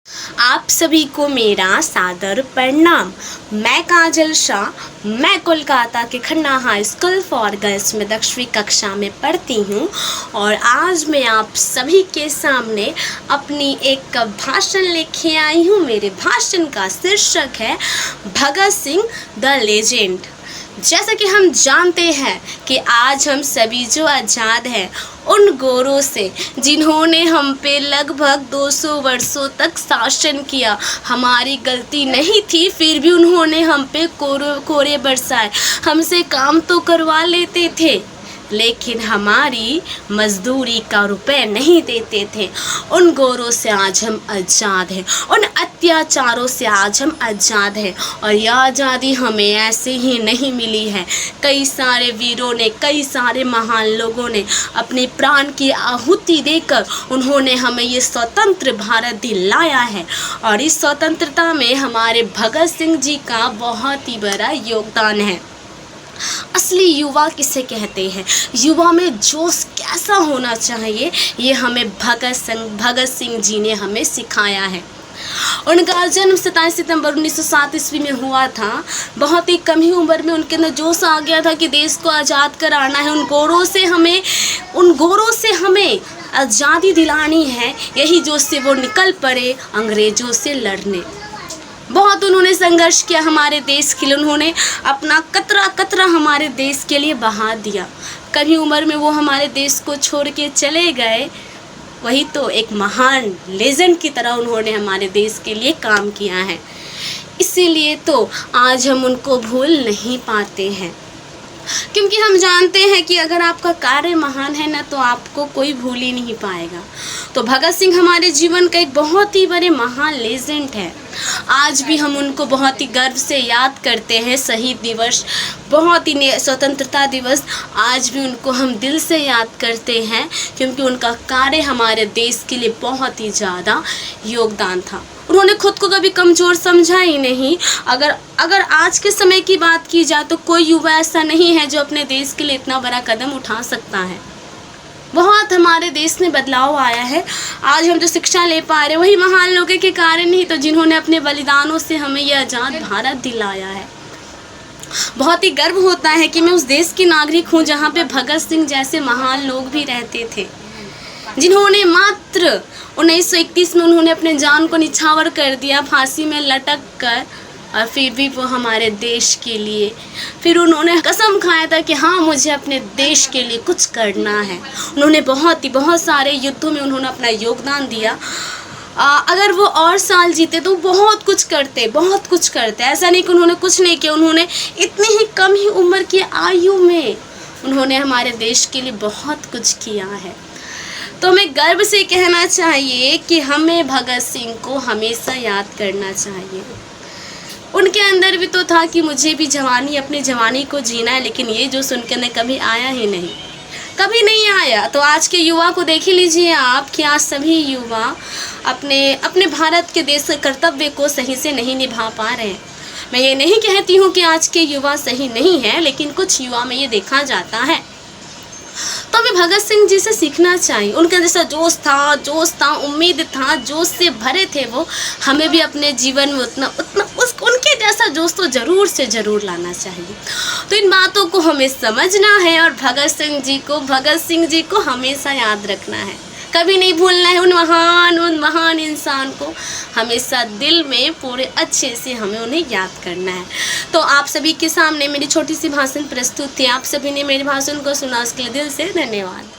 आप सभी को मेरा सादर प्रणाम। मैं काजल शाह, मैं कोलकाता के Khanna high school for girls में 10वीं कक्षा में पढ़ती हूँ और आज मैं आप सभी के सामने अपनी एक भाषण लेके आई हूँ। मेरे भाषण का शीर्षक है भगत सिंह द लेजेंड। जैसा कि हम जानते हैं कि आज हम सभी जो आज़ाद हैं उन गोरों से जिन्होंने हम पे लगभग 200 वर्षों तक शासन किया, हमारी गलती नहीं थी फिर भी उन्होंने हम पे कोरे बरसाए, हमसे काम तो करवा लेते थे लेकिन हमारी मजदूरी का रुपए नहीं देते थे। उन गोरों से आज हम आज़ाद हैं, उन अत्याचारों से आज हम आज़ाद हैं और यह आज़ादी हमें ऐसे ही नहीं मिली है। कई सारे वीरों ने, कई सारे महान लोगों ने अपने प्राण की आहुति देकर उन्होंने हमें ये स्वतंत्र भारत दिलाया है और इस स्वतंत्रता में हमारे भगत सिंह जी का बहुत ही बड़ा योगदान है। असली युवा किसे कहते हैं, युवा में जोश कैसा होना चाहिए, ये हमें भगत सिंह जी ने हमें सिखाया है। उनका जन्म 27 सितंबर 1907 ईस्वी में हुआ था। बहुत ही कम ही उम्र में उनके अंदर जोश आ गया था कि देश को आज़ाद कराना है। उन गोरों से हमें आज़ादी दिलानी है। यही जोश से वो निकल पड़े अंग्रेज़ों से लड़ने। बहुत उन्होंने संघर्ष किया हमारे देश के लिए, उन्होंने अपना कतरा कतरा हमारे देश के लिए बहा दिया। कभी उम्र में वो हमारे देश को छोड़ के चले गए, वही तो एक महान लेजेंड की तरह उन्होंने हमारे देश के लिए काम किया है। इसीलिए तो आज हम उनको भूल नहीं पाते हैं, क्योंकि हम जानते हैं कि अगर आपका कार्य महान है ना तो आपको कोई भूल ही नहीं पाएगा। तो भगत सिंह हमारे जीवन का एक बहुत ही बड़े महान लेजेंड है। आज भी हम उनको बहुत ही गर्व से याद करते हैं। शहीद दिवस, बहुत ही स्वतंत्रता दिवस, आज भी उनको हम दिल से याद करते हैं क्योंकि उनका कार्य हमारे देश के लिए बहुत ही ज़्यादा योगदान था। उन्होंने खुद को कभी कमज़ोर समझा ही नहीं। अगर आज के समय की बात की जाए तो कोई युवा ऐसा नहीं है जो अपने देश के लिए इतना बड़ा कदम उठा सकता है। बहुत हमारे देश में बदलाव आया है। आज हम जो शिक्षा ले पा रहे हैं वही महान लोगों के कारण ही तो, जिन्होंने अपने बलिदानों से हमें यह आज़ाद भारत दिलाया है। बहुत ही गर्व होता है कि मैं उस देश की नागरिक हूँ जहाँ पे भगत सिंह जैसे महान लोग भी रहते थे, जिन्होंने मात्र 1931 में उन्होंने अपने जान को निछावर कर दिया फांसी में लटक कर, और फिर भी वो हमारे देश के लिए, फिर उन्होंने कसम खाया था कि हाँ मुझे अपने देश के लिए कुछ करना है। उन्होंने बहुत सारे युद्धों में उन्होंने अपना योगदान दिया। अगर वो और साल जीते तो बहुत कुछ करते। ऐसा नहीं कि उन्होंने कुछ नहीं किया, उन्होंने इतनी ही कम ही उम्र की आयु में उन्होंने हमारे देश के लिए बहुत कुछ किया है। तो हमें गर्व से कहना चाहिए कि हमें भगत सिंह को हमेशा याद करना चाहिए। उनके अंदर भी तो था कि मुझे भी अपनी जवानी को जीना है, लेकिन ये जो सुन के कभी आया ही नहीं, कभी नहीं आया। तो आज के युवा को देख ही लीजिए आप कि आज सभी युवा अपने भारत के देश के कर्तव्य को सही से नहीं निभा पा रहे हैं। मैं ये नहीं कहती हूँ कि आज के युवा सही नहीं है, लेकिन कुछ युवा में ये देखा जाता है। तो हमें भगत सिंह जी से सीखना चाहिए। उनका जैसा जोश था, उम्मीद था, जोश से भरे थे वो, हमें भी अपने जीवन में उतना उनके जैसा जोश तो ज़रूर से ज़रूर लाना चाहिए। तो इन बातों को हमें समझना है और भगत सिंह जी को हमेशा याद रखना है, कभी नहीं भूलना है। उन महान इंसान को हमेशा दिल में पूरे अच्छे से हमें उन्हें याद करना है। तो आप सभी के सामने मेरी छोटी सी भाषण प्रस्तुत थी। आप सभी ने मेरे भाषण को सुना, उसके लिए दिल से धन्यवाद।